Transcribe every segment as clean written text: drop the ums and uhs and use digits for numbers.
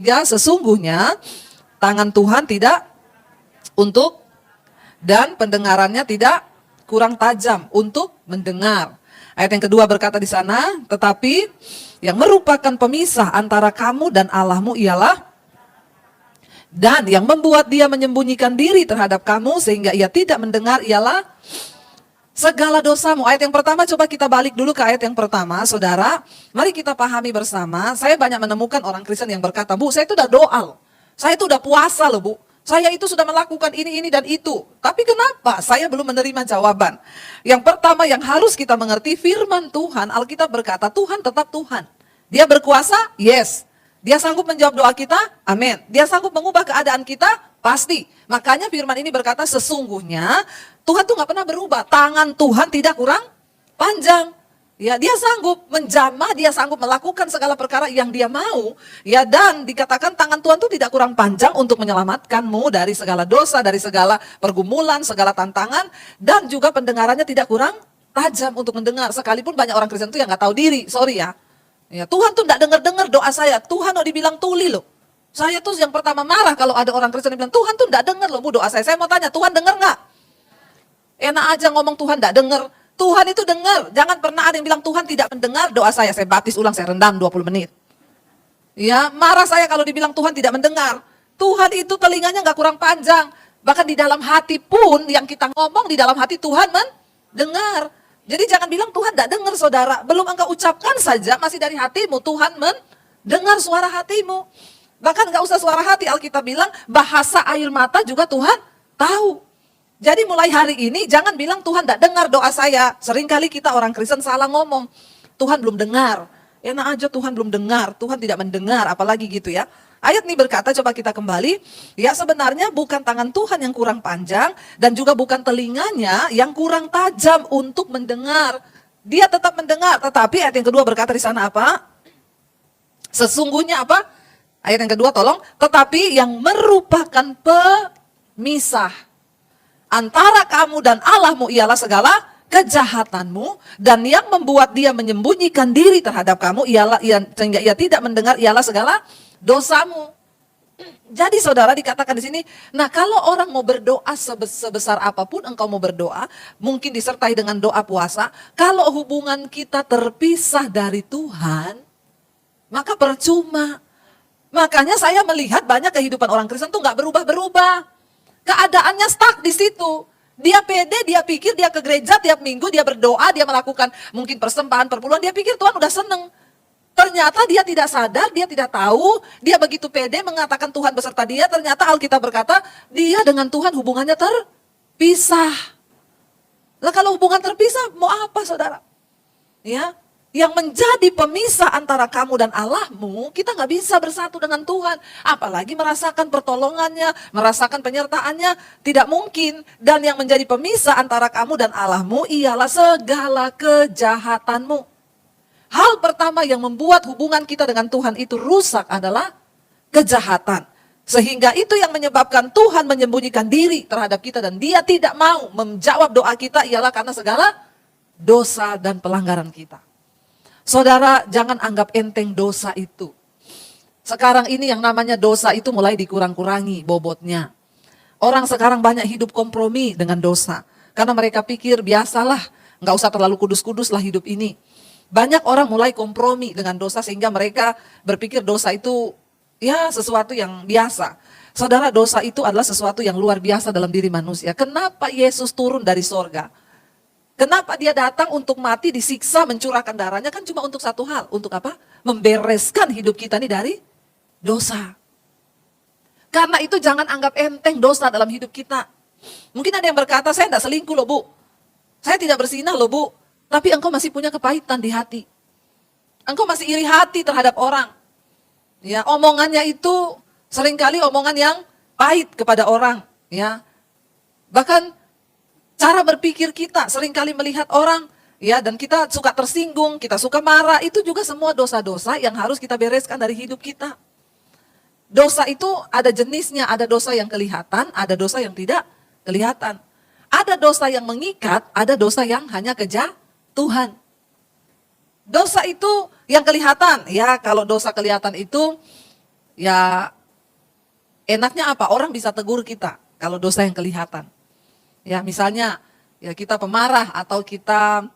Ya, sesungguhnya tangan Tuhan tidak untuk dan pendengarannya tidak kurang tajam untuk mendengar. Ayat yang kedua berkata di sana, tetapi yang merupakan pemisah antara kamu dan Allahmu ialah, dan yang membuat dia menyembunyikan diri terhadap kamu sehingga ia tidak mendengar ialah segala dosamu. Ayat yang pertama, coba kita balik dulu ke ayat yang pertama, saudara. Mari kita pahami bersama. Saya banyak menemukan orang Kristen yang berkata, Bu, saya itu udah doa loh. Saya itu udah puasa loh, Bu. Saya itu sudah melakukan ini dan itu. Tapi kenapa saya belum menerima jawaban? Yang pertama yang harus kita mengerti, firman Tuhan, Alkitab berkata, Tuhan tetap Tuhan. Dia berkuasa? Yes. Dia sanggup menjawab doa kita? Amin. Dia sanggup mengubah keadaan kita? Pasti. Makanya firman ini berkata, sesungguhnya Tuhan tuh gak pernah berubah. Tangan Tuhan tidak kurang panjang. Ya, dia sanggup menjamah, dia sanggup melakukan segala perkara yang dia mau. Ya, dan dikatakan tangan Tuhan tuh tidak kurang panjang untuk menyelamatkanmu dari segala dosa, dari segala pergumulan, segala tantangan, dan juga pendengarannya tidak kurang tajam untuk mendengar. Sekalipun banyak orang Kristen tuh yang gak tahu diri, sorry ya. Ya, Tuhan tuh enggak dengar-dengar doa saya. Tuhan mau dibilang tuli loh. Saya tuh yang pertama marah kalau ada orang Kristen yang bilang, Tuhan tuh enggak dengar loh Bu doa saya. Saya mau tanya, Tuhan dengar enggak? Enak aja ngomong Tuhan enggak dengar. Tuhan itu dengar. Jangan pernah ada yang bilang Tuhan tidak mendengar doa saya. Saya baptis ulang, saya rendam 20 menit. Ya, marah saya kalau dibilang Tuhan tidak mendengar. Tuhan itu telinganya enggak kurang panjang. Bahkan di dalam hati pun yang kita ngomong di dalam hati Tuhan mendengar. Jadi jangan bilang Tuhan tidak dengar saudara. Belum engkau ucapkan saja masih dari hatimu. Tuhan mendengar suara hatimu. Bahkan nggak usah suara hati. Alkitab bilang bahasa air mata juga Tuhan tahu. Jadi mulai hari ini jangan bilang Tuhan tidak dengar doa saya. Seringkali kita orang Kristen salah ngomong. Tuhan belum dengar. Enak aja Tuhan belum dengar. Tuhan tidak mendengar. Apalagi gitu ya. Ayat ini berkata, coba kita kembali, ya sebenarnya bukan tangan Tuhan yang kurang panjang, dan juga bukan telinganya yang kurang tajam untuk mendengar. Dia tetap mendengar, tetapi ayat yang kedua berkata di sana apa? Sesungguhnya apa? Ayat yang kedua tolong, tetapi yang merupakan pemisah antara kamu dan Allahmu ialah segala kejahatanmu, dan yang membuat dia menyembunyikan diri terhadap kamu ialah sehingga ia tidak mendengar ialah segala dosamu. Jadi saudara dikatakan di sini, nah kalau orang mau berdoa sebesar apapun engkau mau berdoa, mungkin disertai dengan doa puasa, kalau hubungan kita terpisah dari Tuhan, maka percuma. Makanya saya melihat banyak kehidupan orang Kristen tuh nggak berubah-berubah. Keadaannya stuck di situ. Dia pede, dia pikir dia ke gereja tiap minggu, dia berdoa, dia melakukan mungkin persembahan, perpuluhan, dia pikir Tuhan udah seneng. Ternyata dia tidak sadar, dia tidak tahu, dia begitu pede mengatakan Tuhan beserta dia, ternyata Alkitab berkata, dia dengan Tuhan hubungannya terpisah. Nah kalau hubungan terpisah, mau apa saudara? Ya, yang menjadi pemisah antara kamu dan Allahmu, kita nggak bisa bersatu dengan Tuhan. Apalagi merasakan pertolongannya, merasakan penyertaannya, tidak mungkin. Dan yang menjadi pemisah antara kamu dan Allahmu ialah segala kejahatanmu. Hal pertama yang membuat hubungan kita dengan Tuhan itu rusak adalah kejahatan. Sehingga itu yang menyebabkan Tuhan menyembunyikan diri terhadap kita dan dia tidak mau menjawab doa kita ialah karena segala dosa dan pelanggaran kita. Saudara, jangan anggap enteng dosa itu. Sekarang ini yang namanya dosa itu mulai dikurang-kurangi bobotnya. Orang sekarang banyak hidup kompromi dengan dosa. Karena mereka pikir biasalah, nggak usah terlalu kudus-kudus lah hidup ini. Banyak orang mulai kompromi dengan dosa sehingga mereka berpikir dosa itu ya sesuatu yang biasa. Saudara, dosa itu adalah sesuatu yang luar biasa dalam diri manusia. Kenapa Yesus turun dari sorga? Kenapa dia datang untuk mati, disiksa, mencurahkan darahnya? Kan cuma untuk satu hal. Untuk apa? Membereskan hidup kita ini dari dosa. Karena itu jangan anggap enteng dosa dalam hidup kita. Mungkin ada yang berkata, saya tidak selingkuh loh Bu. Saya tidak berzinah loh Bu. Tapi engkau masih punya kepahitan di hati. Engkau masih iri hati terhadap orang. Ya, omongannya itu seringkali omongan yang pahit kepada orang. Ya, bahkan cara berpikir kita seringkali melihat orang, ya, dan kita suka tersinggung, kita suka marah. Itu juga semua dosa-dosa yang harus kita bereskan dari hidup kita. Dosa itu ada jenisnya, ada dosa yang kelihatan, ada dosa yang tidak kelihatan. Ada dosa yang mengikat, ada dosa yang hanya Tuhan. Dosa itu yang kelihatan, ya kalau dosa kelihatan itu Ya enaknya apa? Orang bisa tegur kita kalau dosa yang kelihatan. Ya misalnya ya kita pemarah atau kita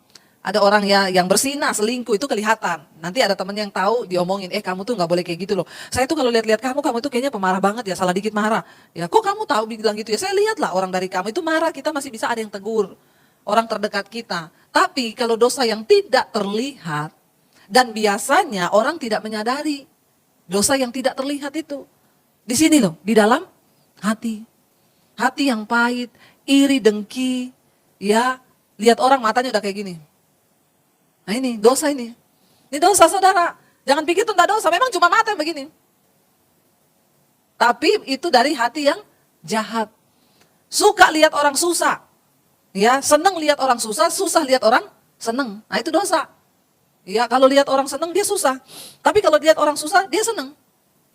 ada orang yang bersinah, selingkuh itu kelihatan. Nanti ada temen yang tahu diomongin, kamu tuh nggak boleh kayak gitu loh. Saya tuh kalau lihat-lihat kamu tuh kayaknya pemarah banget ya, salah dikit marah. Ya kok kamu tahu bilang gitu ya? Saya lihat lah orang dari kamu itu marah, kita masih bisa ada yang tegur. Orang terdekat kita. Tapi kalau dosa yang tidak terlihat, dan biasanya orang tidak menyadari dosa yang tidak terlihat itu. Di sini loh, di dalam hati. Hati yang pahit, iri, dengki, ya lihat orang matanya udah kayak gini. Nah ini dosa ini. Ini dosa saudara. Jangan pikir itu enggak dosa, memang cuma mata yang begini. Tapi itu dari hati yang jahat. Suka lihat orang susah. Ya, senang lihat orang susah, susah lihat orang senang. Nah itu dosa. Ya, kalau lihat orang senang dia susah. Tapi kalau lihat orang susah dia senang.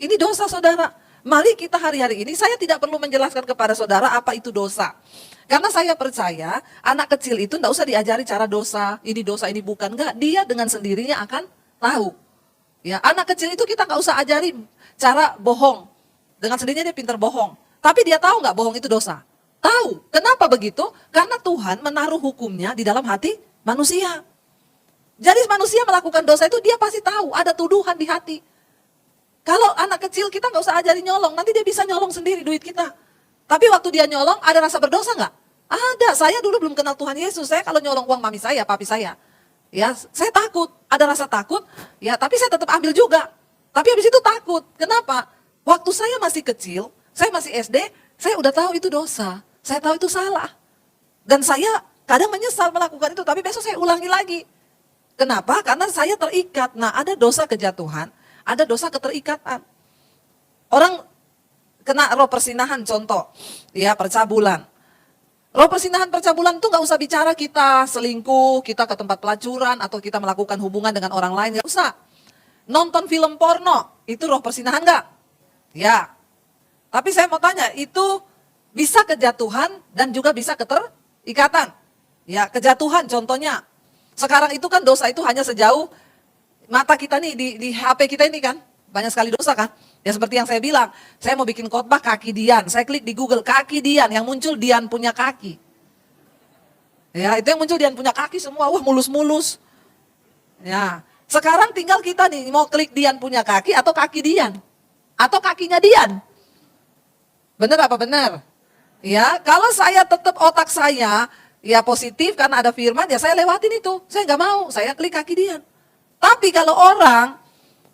Ini dosa saudara. Mari kita hari-hari ini, saya tidak perlu menjelaskan kepada saudara apa itu dosa. Karena saya percaya anak kecil itu tidak usah diajari cara dosa ini bukan. Enggak, dia dengan sendirinya akan tahu. Ya, anak kecil itu kita nggak usah ajari cara bohong. Dengan sendirinya dia pintar bohong. Tapi dia tahu nggak bohong itu dosa? Tahu. Kenapa begitu? Karena Tuhan menaruh hukumnya di dalam hati manusia. Jadi manusia melakukan dosa itu dia pasti tahu ada tuduhan di hati. Kalau anak kecil kita nggak usah ajari nyolong, nanti dia bisa nyolong sendiri duit kita. Tapi waktu dia nyolong, ada rasa berdosa nggak? Ada. Saya dulu belum kenal Tuhan Yesus. Saya kalau nyolong uang mami saya, papi saya, ya saya takut. Ada rasa takut. Ya, tapi saya tetap ambil juga. Tapi habis itu takut. Kenapa? Waktu saya masih kecil, saya masih SD, saya udah tahu itu dosa. Saya tahu itu salah. Dan saya kadang menyesal melakukan itu, tapi besok saya ulangi lagi. Kenapa? Karena saya terikat. Nah, ada dosa kejatuhan, ada dosa keterikatan. Orang kena roh persinahan contoh, ya percabulan. Roh persinahan percabulan itu nggak usah bicara kita selingkuh, kita ke tempat pelacuran, atau kita melakukan hubungan dengan orang lain, nggak usah. Nonton film porno, itu roh persinahan nggak? Ya. Tapi saya mau tanya, itu bisa kejatuhan dan juga bisa keterikatan. Ya, kejatuhan contohnya. Sekarang itu kan dosa itu hanya sejauh mata kita nih, di HP kita ini kan. Banyak sekali dosa kan. Ya seperti yang saya bilang, saya mau bikin khotbah kaki Dian. Saya klik di Google, kaki Dian. Yang muncul Dian punya kaki. Ya itu yang muncul Dian punya kaki semua. Wah mulus-mulus. Ya sekarang tinggal kita nih, mau klik Dian punya kaki atau kaki Dian. Atau kakinya Dian. Benar apa benar? Ya kalau saya tetap otak saya ya positif karena ada firman, ya saya lewatin itu. Saya nggak mau, saya klik kaki Dian. Tapi kalau orang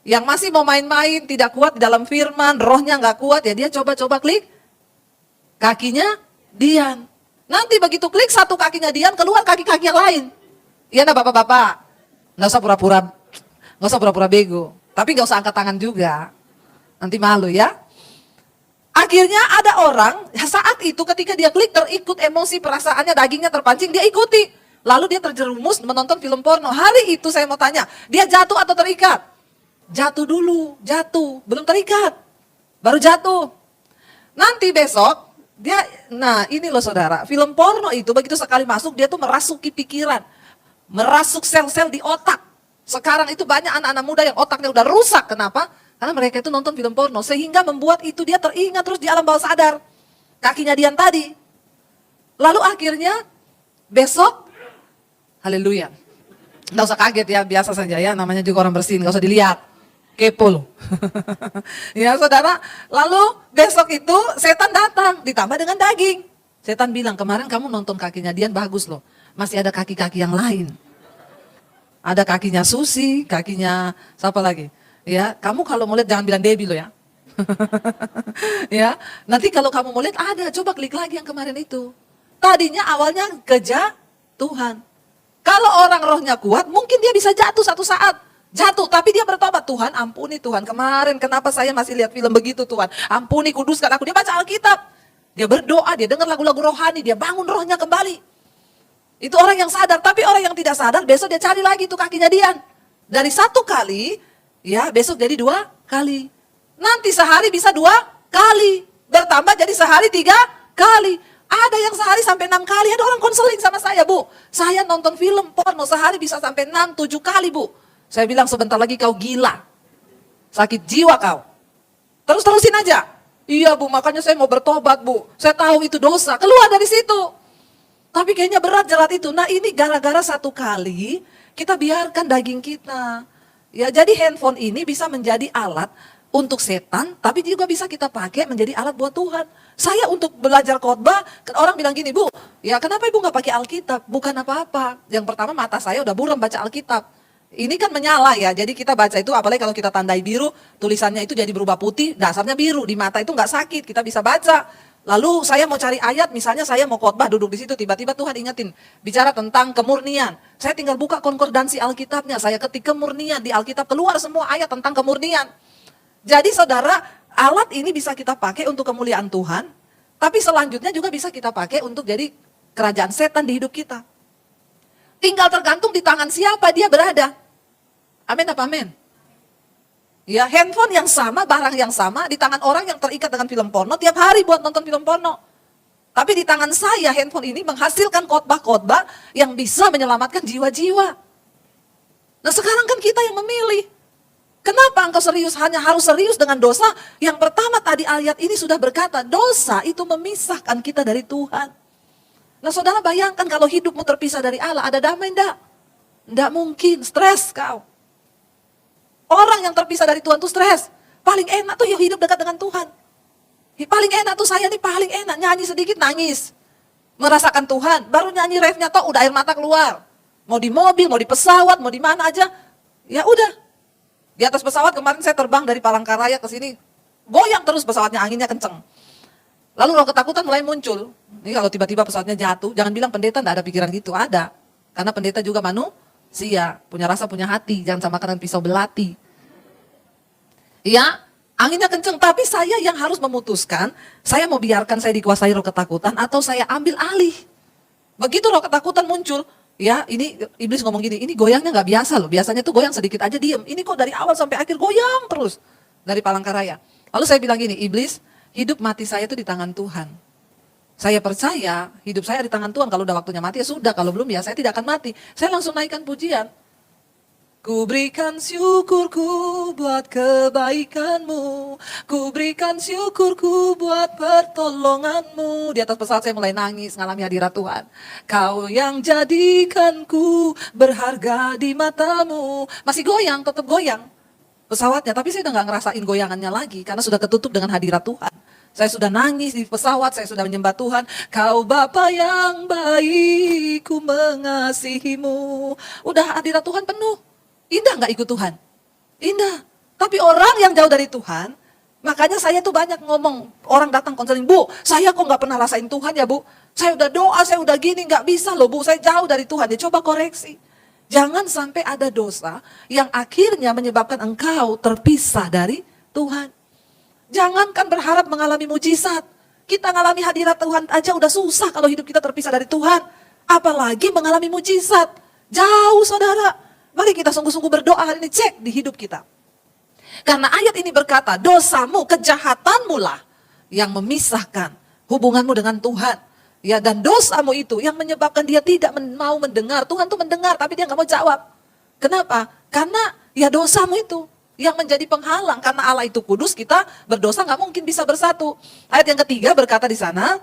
yang masih mau main-main, tidak kuat di dalam firman, rohnya nggak kuat, ya dia coba-coba klik kakinya Dian. Nanti begitu klik satu kakinya Dian, keluar kaki-kaki yang lain. Iya nah bapak-bapak, nggak usah pura-pura bego. Tapi nggak usah angkat tangan juga, nanti malu ya. Akhirnya ada orang, saat itu ketika dia klik terikut emosi, perasaannya, dagingnya terpancing, dia ikuti. Lalu dia terjerumus menonton film porno. Hari itu saya mau tanya, dia jatuh atau terikat? Jatuh dulu, belum terikat, baru jatuh. Nanti besok, nah ini loh saudara, film porno itu begitu sekali masuk, dia tuh merasuki pikiran, merasuk sel-sel di otak. Sekarang itu banyak anak-anak muda yang otaknya udah rusak, kenapa? Karena mereka itu nonton film porno, sehingga membuat itu dia teringat terus di alam bawah sadar. Kakinya Dian tadi. Lalu akhirnya, besok, haleluya. Nggak usah kaget ya, biasa saja ya, namanya juga orang bersin, nggak usah dilihat. Kepo loh. Ya saudara, lalu besok itu setan datang, ditambah dengan daging. Setan bilang, kemarin kamu nonton kakinya Dian bagus loh, masih ada kaki-kaki yang lain. Ada kakinya Susi, kakinya siapa lagi? Ya, kamu kalau mau lihat jangan bilang Debbie loh ya. Ya, nanti kalau kamu mau lihat ada, coba klik lagi yang kemarin itu. Tadinya awalnya kejatuhan. Kalau orang rohnya kuat, mungkin dia bisa jatuh satu saat. Jatuh, tapi dia bertobat. Tuhan, ampuni Tuhan. Kemarin kenapa saya masih lihat film begitu Tuhan. Ampuni, kuduskan aku. Dia baca Alkitab. Dia berdoa, dia dengar lagu-lagu rohani. Dia bangun rohnya kembali. Itu orang yang sadar. Tapi orang yang tidak sadar, besok dia cari lagi tuh kakinya Dian. Dari satu kali, ya besok jadi 2 kali. Nanti sehari bisa 2 kali. Bertambah jadi sehari 3 kali. Ada yang sehari sampai 6 kali. Ada orang konseling sama saya, Bu. Saya nonton film porno sehari bisa sampai 6-7 kali, Bu. Saya bilang sebentar lagi kau gila. Sakit jiwa kau. Terus-terusin aja. Iya Bu, makanya saya mau bertobat Bu. Saya tahu itu dosa. Keluar dari situ. Tapi kayaknya berat jerat itu. Nah ini gara-gara satu kali kita biarkan daging kita. Ya, jadi handphone ini bisa menjadi alat untuk setan, tapi juga bisa kita pakai menjadi alat buat Tuhan. Saya untuk belajar khotbah, orang bilang gini, Bu, ya kenapa Ibu nggak pakai Alkitab? Bukan apa-apa. Yang pertama mata saya udah buram baca Alkitab. Ini kan menyala ya, jadi kita baca itu, apalagi kalau kita tandai biru, tulisannya itu jadi berubah putih, dasarnya biru, di mata itu nggak sakit, kita bisa baca. Lalu saya mau cari ayat, misalnya saya mau khotbah duduk di situ, tiba-tiba Tuhan ingetin, bicara tentang kemurnian. Saya tinggal buka konkordansi Alkitabnya, saya ketik kemurnian, di Alkitab keluar semua ayat tentang kemurnian. Jadi saudara, alat ini bisa kita pakai untuk kemuliaan Tuhan, tapi selanjutnya juga bisa kita pakai untuk jadi kerajaan setan di hidup kita. Tinggal tergantung di tangan siapa dia berada. Amin apa amin? Ya, handphone yang sama, barang yang sama, di tangan orang yang terikat dengan film porno, tiap hari buat nonton film porno. Tapi di tangan saya, handphone ini menghasilkan khotbah-khotbah yang bisa menyelamatkan jiwa-jiwa. Nah sekarang kan kita yang memilih. Kenapa engkau serius? Hanya harus serius dengan dosa. Yang pertama tadi ayat ini sudah berkata, dosa itu memisahkan kita dari Tuhan. Nah saudara bayangkan kalau hidupmu terpisah dari Allah, ada damai enggak? Enggak mungkin, stres kau. Orang yang terpisah dari Tuhan tuh stres. Paling enak tuh ya hidup dekat dengan Tuhan. Paling enak tuh saya nih paling enak. Nyanyi sedikit nangis. Merasakan Tuhan. Baru nyanyi refnya toh udah air mata keluar. Mau di mobil, mau di pesawat, mau di mana aja. Ya udah. Di atas pesawat kemarin saya terbang dari Palangkaraya ke sini. Goyang terus pesawatnya, anginnya kenceng. Lalu roh ketakutan mulai muncul. Ini kalau tiba-tiba pesawatnya jatuh, jangan bilang pendeta enggak ada pikiran gitu. Ada. Karena pendeta juga manusia, punya rasa, punya hati, jangan samakan dengan pisau belati. Ya, anginnya kenceng, tapi saya yang harus memutuskan, saya mau biarkan saya dikuasai roh ketakutan atau saya ambil alih. Begitu roh ketakutan muncul, ya ini iblis ngomong gini, ini goyangnya nggak biasa loh, biasanya tuh goyang sedikit aja diem, ini kok dari awal sampai akhir goyang terus, dari Palangkaraya. Lalu saya bilang gini, iblis, hidup mati saya itu di tangan Tuhan. Saya percaya hidup saya di tangan Tuhan. Kalau udah waktunya mati ya sudah. Kalau belum ya saya tidak akan mati. Saya langsung naikkan pujian. Ku berikan syukurku buat kebaikanmu. Ku berikan syukurku buat pertolonganmu. Di atas pesawat saya mulai nangis ngalami hadirat Tuhan. Kau yang jadikanku berharga di matamu. Masih goyang, tetap goyang pesawatnya. Tapi saya udah gak ngerasain goyangannya lagi. Karena sudah ketutup dengan hadirat Tuhan. Saya sudah nangis di pesawat, saya sudah menyembah Tuhan. Kau Bapa yang baik, ku mengasihimu. Udah hadirat Tuhan penuh. Indah nggak ikut Tuhan? Indah. Tapi orang yang jauh dari Tuhan, makanya saya tuh banyak ngomong, orang datang konseling, Bu, saya kok nggak pernah rasain Tuhan ya Bu? Saya udah doa, saya udah gini, nggak bisa loh Bu, saya jauh dari Tuhan. Ya coba koreksi. Jangan sampai ada dosa yang akhirnya menyebabkan engkau terpisah dari Tuhan. Jangankan berharap mengalami mujizat. Kita mengalami hadirat Tuhan aja udah susah kalau hidup kita terpisah dari Tuhan. Apalagi mengalami mujizat. Jauh saudara. Mari kita sungguh-sungguh berdoa hari ini, cek di hidup kita. Karena ayat ini berkata, dosamu, kejahatanmu lah yang memisahkan hubunganmu dengan Tuhan. Ya, dan dosamu itu yang menyebabkan dia tidak mau mendengar. Tuhan tuh mendengar tapi dia nggak mau jawab. Kenapa? Karena ya dosamu itu yang menjadi penghalang. Karena Allah itu kudus, kita berdosa nggak mungkin bisa bersatu. Ayat yang ketiga berkata di sana,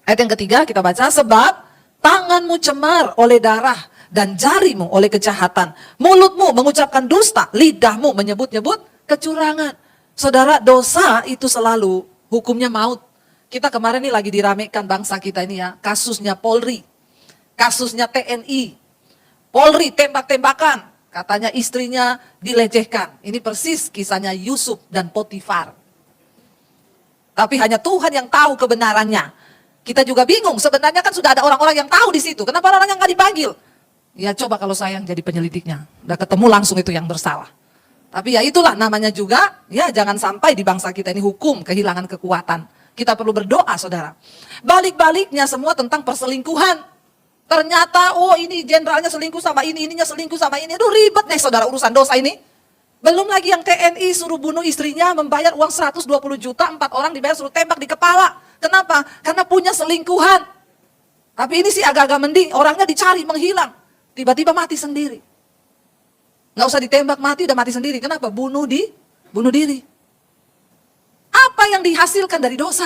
ayat yang ketiga kita baca, sebab tanganmu cemar oleh darah dan jarimu oleh kejahatan. Mulutmu mengucapkan dusta, lidahmu menyebut-nyebut kecurangan. Saudara, dosa itu selalu hukumnya maut. Kita kemarin ini lagi diramekan bangsa kita ini ya, kasusnya Polri, kasusnya TNI. Polri tembak-tembakan. Katanya istrinya dilecehkan. Ini persis kisahnya Yusuf dan Potifar. Tapi hanya Tuhan yang tahu kebenarannya. Kita juga bingung, sebenarnya kan sudah ada orang-orang yang tahu di situ. Kenapa orang yang nggak dipanggil? Ya coba kalau saya yang jadi penyelidiknya. Udah ketemu langsung itu yang bersalah. Tapi ya itulah namanya juga, ya jangan sampai di bangsa kita ini hukum kehilangan kekuatan. Kita perlu berdoa saudara. Balik-baliknya semua tentang perselingkuhan. Ternyata, oh ini jenderalnya selingkuh sama ini, ininya selingkuh sama ini. Aduh ribet nih saudara urusan dosa ini. Belum lagi yang TNI suruh bunuh istrinya, membayar uang 120 juta, 4 orang dibayar suruh tembak di kepala. Kenapa? Karena punya selingkuhan. Tapi ini sih agak-agak mending, orangnya dicari, menghilang. Tiba-tiba mati sendiri. Nggak usah ditembak, mati udah mati sendiri. Kenapa? Bunuh diri. yang dihasilkan dari dosa?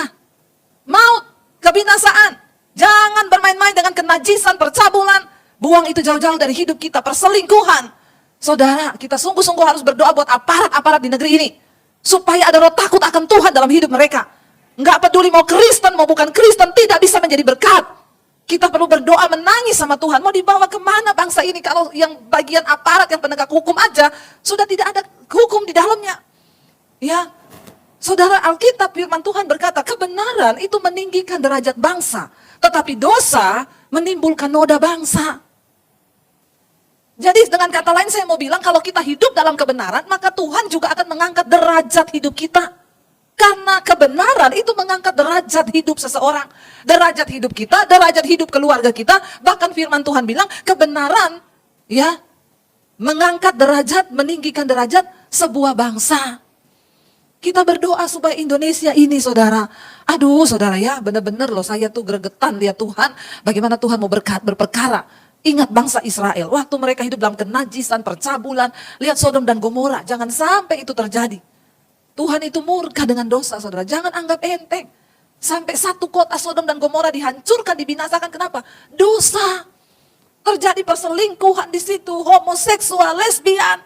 Maut, kebinasaan. Jangan bermain-main dengan kenajisan, percabulan. Buang itu jauh-jauh dari hidup kita, perselingkuhan. Saudara, kita sungguh-sungguh harus berdoa buat aparat-aparat di negeri ini. Supaya ada roh takut akan Tuhan dalam hidup mereka. Nggak peduli mau Kristen, mau bukan Kristen, tidak bisa menjadi berkat. Kita perlu berdoa menangis sama Tuhan. Mau dibawa kemana bangsa ini kalau yang bagian aparat, yang penegak hukum aja, sudah tidak ada hukum di dalamnya. Ya, saudara, Alkitab firman Tuhan berkata, kebenaran itu meninggikan derajat bangsa. Tetapi dosa menimbulkan noda bangsa. Jadi dengan kata lain saya mau bilang, kalau kita hidup dalam kebenaran, maka Tuhan juga akan mengangkat derajat hidup kita. Karena kebenaran itu mengangkat derajat hidup seseorang. Derajat hidup kita, derajat hidup keluarga kita. Bahkan firman Tuhan bilang, kebenaran ya mengangkat derajat, meninggikan derajat sebuah bangsa. Kita berdoa supaya Indonesia ini, saudara. Aduh, saudara ya, benar-benar loh saya tuh gregetan lihat Tuhan. Bagaimana Tuhan mau berperkara. Ingat bangsa Israel, waktu mereka hidup dalam kenajisan, percabulan. Lihat Sodom dan Gomora, jangan sampai itu terjadi. Tuhan itu murka dengan dosa, saudara. Jangan anggap enteng. Sampai satu kota Sodom dan Gomora dihancurkan, dibinasakan. Kenapa? Dosa. Terjadi perselingkuhan di situ, homoseksual, lesbian.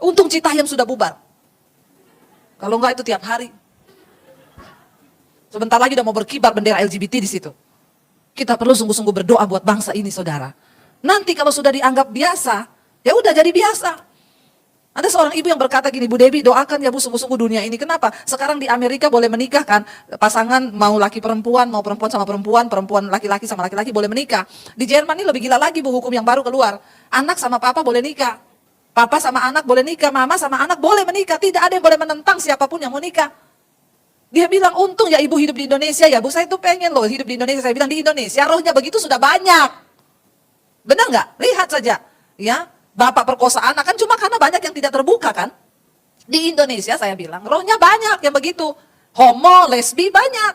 Untung Citayam sudah bubar. Kalau enggak itu tiap hari. Sebentar lagi udah mau berkibar bendera LGBT di situ. Kita perlu sungguh-sungguh berdoa buat bangsa ini, saudara. Nanti kalau sudah dianggap biasa, ya udah jadi biasa. Ada seorang ibu yang berkata gini, Bu Debbie, doakan ya Bu sungguh-sungguh dunia ini. Kenapa? Sekarang di Amerika boleh menikah kan, pasangan mau laki perempuan, mau perempuan sama perempuan, perempuan laki-laki sama laki-laki boleh menikah. Di Jerman ini lebih gila lagi Bu, hukum yang baru keluar. Anak sama papa boleh nikah. Papa sama anak boleh nikah, mama sama anak boleh menikah. Tidak ada yang boleh menentang siapapun yang mau nikah. Dia bilang, untung ya ibu hidup di Indonesia ya Bu, saya tuh pengen loh hidup di Indonesia. Saya bilang, di Indonesia rohnya begitu sudah banyak. Benar nggak? Lihat saja. Ya, bapak perkosa anak kan cuma karena banyak yang tidak terbuka kan. Di Indonesia saya bilang, rohnya banyak yang begitu. Homo, lesbi banyak.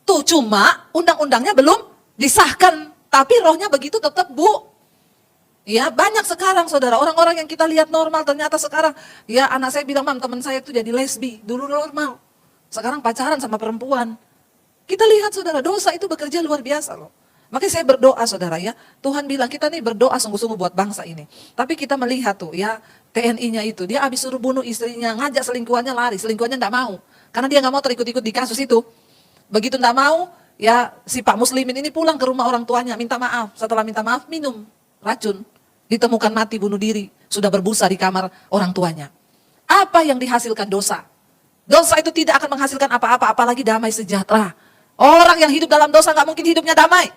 Tuh cuma undang-undangnya belum disahkan. Tapi rohnya begitu tetap Bu. Ya banyak sekarang saudara, orang-orang yang kita lihat normal ternyata sekarang. Ya anak saya bilang, Mam teman saya itu jadi lesbi, dulu normal. Sekarang pacaran sama perempuan. Kita lihat saudara, dosa itu bekerja luar biasa loh. Makanya saya berdoa saudara ya. Tuhan bilang kita nih berdoa sungguh-sungguh buat bangsa ini. Tapi kita melihat tuh ya, TNI-nya itu. Dia habis suruh bunuh istrinya, ngajak selingkuhannya lari. Selingkuhannya enggak mau. Karena dia enggak mau terikut-ikut di kasus itu. Begitu enggak mau, ya si Pak Muslimin ini pulang ke rumah orang tuanya. Minta maaf. Setelah minta maaf, minum racun. Ditemukan mati bunuh diri. Sudah berbusa di kamar orang tuanya. Apa yang dihasilkan dosa? Dosa itu tidak akan menghasilkan apa-apa, apalagi damai sejahtera. Orang yang hidup dalam dosa nggak mungkin hidupnya damai.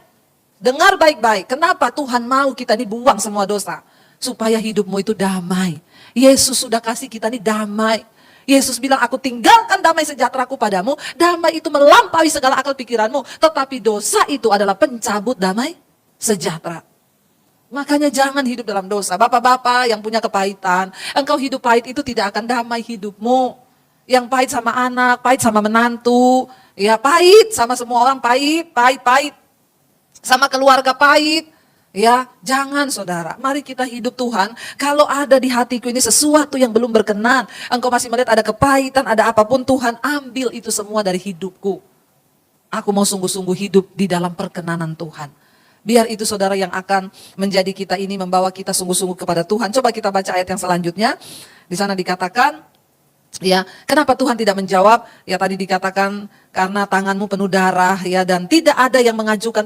Dengar baik-baik, kenapa Tuhan mau kita dibuang semua dosa? Supaya hidupmu itu damai. Yesus sudah kasih kita ini damai. Yesus bilang, aku tinggalkan damai sejahteraku padamu. Damai itu melampaui segala akal pikiranmu. Tetapi dosa itu adalah pencabut damai sejahtera. Makanya jangan hidup dalam dosa. Bapak-bapak yang punya kepahitan, engkau hidup pahit itu tidak akan damai hidupmu. Yang pahit sama anak, pahit sama menantu, ya pahit sama semua orang, pahit. Sama keluarga pahit, ya jangan saudara. Mari kita hidup Tuhan, kalau ada di hatiku ini sesuatu yang belum berkenan, engkau masih melihat ada kepahitan, ada apapun, Tuhan ambil itu semua dari hidupku. Aku mau sungguh-sungguh hidup di dalam perkenanan Tuhan. Biar itu saudara yang akan menjadi kita ini, membawa kita sungguh-sungguh kepada Tuhan. Coba kita baca ayat yang selanjutnya. Di sana dikatakan, ya, kenapa Tuhan tidak menjawab? Ya tadi dikatakan karena tanganmu penuh darah ya, dan tidak ada yang mengajukan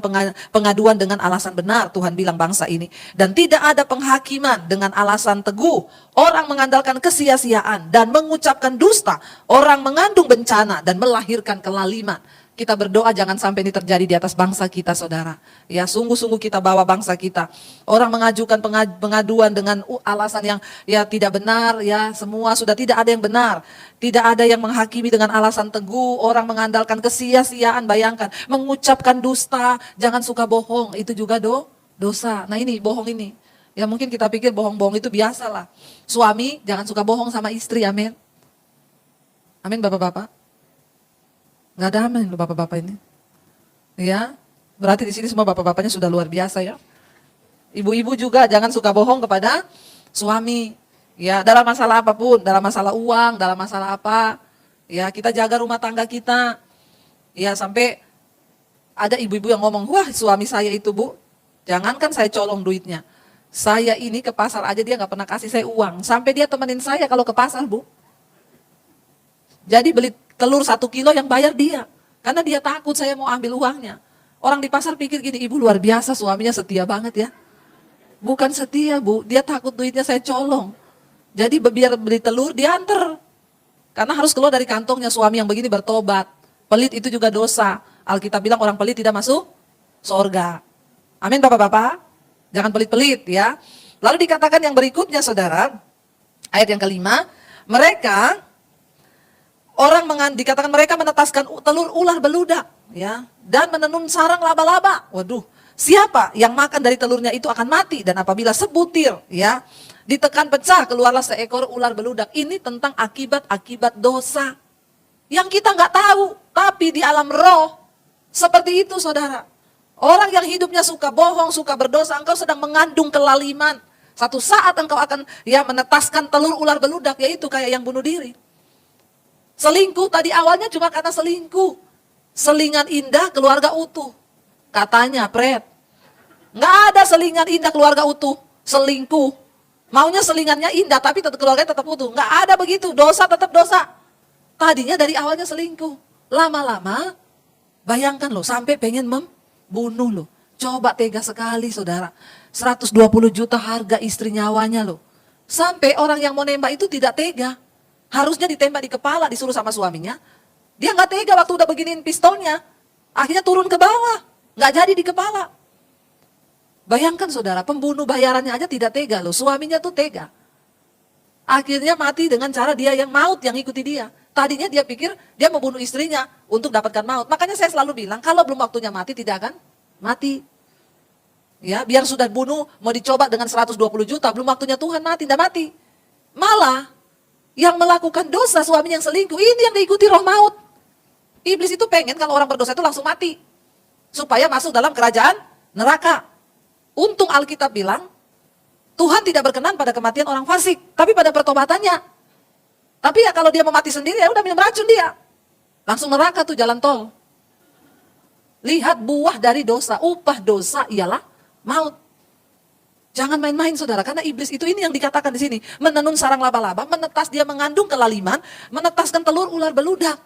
pengaduan dengan alasan benar, Tuhan bilang bangsa ini. Dan tidak ada penghakiman dengan alasan teguh. Orang mengandalkan kesia-siaan dan mengucapkan dusta. Orang mengandung bencana dan melahirkan kelaliman. Kita berdoa jangan sampai ini terjadi di atas bangsa kita, saudara. Ya, sungguh-sungguh kita bawa bangsa kita. Orang mengajukan pengaduan dengan alasan yang ya tidak benar, ya semua sudah tidak ada yang benar. Tidak ada yang menghakimi dengan alasan teguh. Orang mengandalkan kesia-siaan, bayangkan. Mengucapkan dusta, jangan suka bohong, itu juga dosa. Nah ini, bohong ini. Ya mungkin kita pikir bohong-bohong itu biasa lah. Suami jangan suka bohong sama istri, amin. Amin bapak-bapak. Nggak damai loh bapak-bapak ini. Ya, berarti di sini semua bapak-bapaknya sudah luar biasa ya. Ibu-ibu juga jangan suka bohong kepada suami. Ya, dalam masalah apapun, dalam masalah uang, dalam masalah apa. Ya, kita jaga rumah tangga kita. Ya, sampai ada ibu-ibu yang ngomong, wah suami saya itu bu, jangankan saya colong duitnya. Saya ini ke pasar aja dia nggak pernah kasih saya uang. Sampai dia temenin saya kalau ke pasar bu. Jadi beli telur 1 kilo yang bayar dia. Karena dia takut saya mau ambil uangnya. Orang di pasar pikir gini, ibu luar biasa suaminya setia banget ya. Bukan setia bu, dia takut duitnya saya colong. Jadi biar beli telur dia anter. Karena harus keluar dari kantongnya, suami yang begini bertobat. Pelit itu juga dosa. Alkitab bilang orang pelit tidak masuk surga. Amin bapak-bapak. Jangan pelit-pelit ya. Lalu dikatakan yang berikutnya saudara, ayat yang kelima, mereka dikatakan mereka menetaskan telur ular beludak ya, dan menenun sarang laba-laba. Waduh, siapa yang makan dari telurnya itu akan mati, dan apabila sebutir ya ditekan pecah keluarlah seekor ular beludak. Ini tentang akibat-akibat dosa yang kita nggak tahu, tapi di alam roh seperti itu saudara. Orang yang hidupnya suka bohong, suka berdosa, engkau sedang mengandung kelaliman. Satu saat engkau akan ya menetaskan telur ular beludak, yaitu kayak yang bunuh diri. Selingkuh tadi awalnya cuma karena selingkuh. Selingan indah keluarga utuh. Katanya Pret. Nggak ada selingan indah keluarga utuh. Selingkuh. Maunya selingannya indah tapi tetap keluarganya tetap utuh. Nggak ada begitu. Dosa tetap dosa. Tadinya dari awalnya selingkuh. Lama-lama bayangkan loh sampai pengen membunuh loh. Coba tega sekali saudara. 120 juta harga istri nyawanya loh. Sampai orang yang mau nembak itu tidak tega. Harusnya ditembak di kepala, disuruh sama suaminya. Dia nggak tega waktu udah beginiin pistolnya. Akhirnya turun ke bawah. Nggak jadi di kepala. Bayangkan saudara, pembunuh bayarannya aja tidak tega loh. Suaminya tuh tega. Akhirnya mati dengan cara dia yang maut yang ikuti dia. Tadinya dia pikir dia mau bunuh istrinya untuk dapatkan maut. Makanya saya selalu bilang, kalau belum waktunya mati tidak akan mati. Ya, biar sudah bunuh, mau dicoba dengan 120 juta, belum waktunya Tuhan mati, tidak mati. Malah yang melakukan dosa, suami yang selingkuh, ini yang diikuti roh maut. Iblis itu pengen kalau orang berdosa itu langsung mati. Supaya masuk dalam kerajaan neraka. Untung Alkitab bilang, Tuhan tidak berkenan pada kematian orang fasik, tapi pada pertobatannya. Tapi ya kalau dia mau mati sendiri, ya udah minum racun dia. Langsung neraka tuh jalan tol. Lihat buah dari dosa, upah dosa ialah maut. Jangan main-main saudara, karena iblis itu ini yang dikatakan di sini. Menenun sarang laba-laba, menetas, dia mengandung kelaliman, menetaskan telur ular beludak.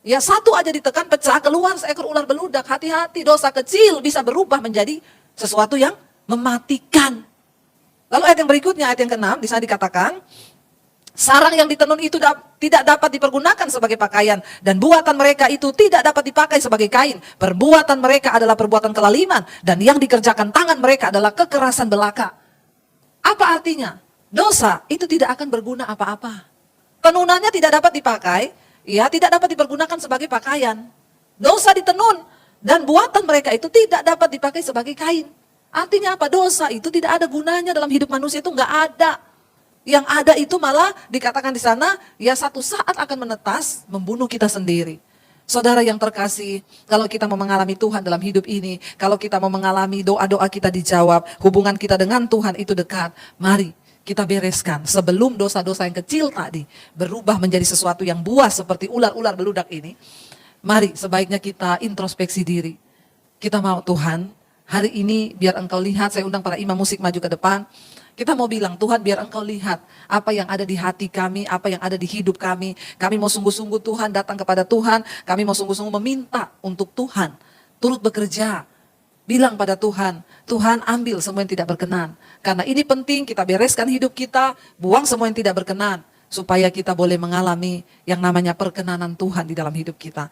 Ya satu aja ditekan pecah, keluar seekor ular beludak. Hati-hati, dosa kecil bisa berubah menjadi sesuatu yang mematikan. Lalu ayat yang berikutnya, ayat yang ke-6, di sana dikatakan, sarang yang ditenun itu tidak dapat dipergunakan sebagai pakaian. Dan buatan mereka itu tidak dapat dipakai sebagai kain. Perbuatan mereka adalah perbuatan kelaliman. Dan yang dikerjakan tangan mereka adalah kekerasan belaka. Apa artinya? Dosa itu tidak akan berguna apa-apa. Tenunannya tidak dapat dipakai, ya tidak dapat dipergunakan sebagai pakaian. Dosa ditenun. Dan buatan mereka itu tidak dapat dipakai sebagai kain. Artinya apa? Dosa itu tidak ada gunanya dalam hidup manusia, itu nggak ada. Yang ada itu malah dikatakan di sana, ya satu saat akan menetas, membunuh kita sendiri. Saudara yang terkasih, kalau kita mau mengalami Tuhan dalam hidup ini, kalau kita mau mengalami doa-doa kita dijawab, hubungan kita dengan Tuhan itu dekat, mari kita bereskan sebelum dosa-dosa yang kecil tadi berubah menjadi sesuatu yang buas seperti ular-ular beludak ini. Mari sebaiknya kita introspeksi diri. Kita mau Tuhan, hari ini biar Engkau lihat, saya undang para imam musik maju ke depan. Kita mau bilang, Tuhan biar Engkau lihat apa yang ada di hati kami, apa yang ada di hidup kami. Kami mau sungguh-sungguh Tuhan datang kepada Tuhan. Kami mau sungguh-sungguh meminta untuk Tuhan turut bekerja. Bilang pada Tuhan, Tuhan ambil semua yang tidak berkenan. Karena ini penting kita bereskan hidup kita, buang semua yang tidak berkenan. Supaya kita boleh mengalami yang namanya perkenanan Tuhan di dalam hidup kita.